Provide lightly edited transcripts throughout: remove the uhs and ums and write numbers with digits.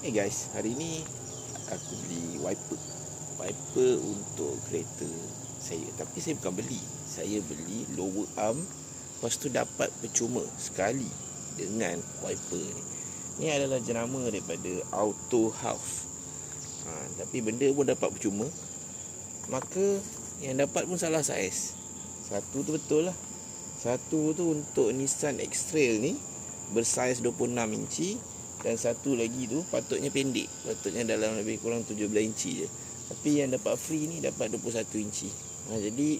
Hey guys, hari ni aku beli wiper untuk kereta saya. Tapi saya bukan beli, saya beli lower arm, lepas tu dapat percuma sekali dengan wiper ni. Ni adalah jenama daripada Auto House. Tapi benda pun dapat percuma, maka yang dapat pun salah saiz. Satu tu betul lah, satu tu untuk Nissan X-Trail ni bersaiz 26 inci, dan satu lagi tu patutnya pendek, patutnya dalam lebih kurang 17 inci je. Tapi yang dapat free ni dapat 21 inci. Jadi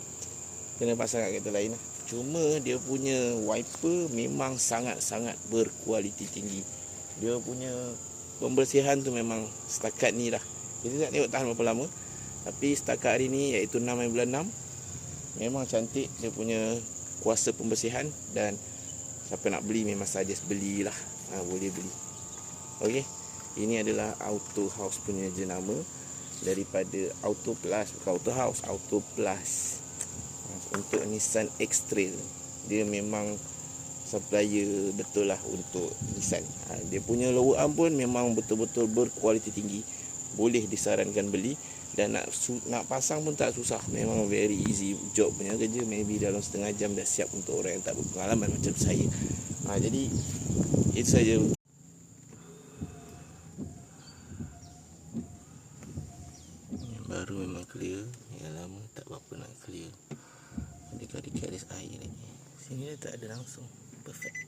kena pasang kat kereta lain lah. Cuma dia punya wiper memang sangat-sangat berkualiti tinggi. Dia punya pembersihan tu memang setakat ni lah, kita tak tengok tahan berapa lama. Tapi setakat hari ni, iaitu 6 bulan 6, memang cantik dia punya kuasa pembersihan. Dan siapa nak beli memang suggest belilah, boleh beli. Okey, ini adalah Auto House punya jenama daripada Auto Plus, bukan Auto House, Auto Plus. Untuk Nissan X-Trail, dia memang supplier betul lah untuk Nissan. Dia punya lower arm pun memang betul-betul berkualiti tinggi, boleh disarankan beli. Dan nak pasang pun tak susah, memang very easy job punya kerja. Maybe dalam setengah jam dah siap untuk orang yang tak berpengalaman macam saya. Jadi itu saja. Yang baru memang clear, yang lama tak berapa nak clear. Dekat-dekat ada air lagi. Sini dia tak ada langsung. Perfect.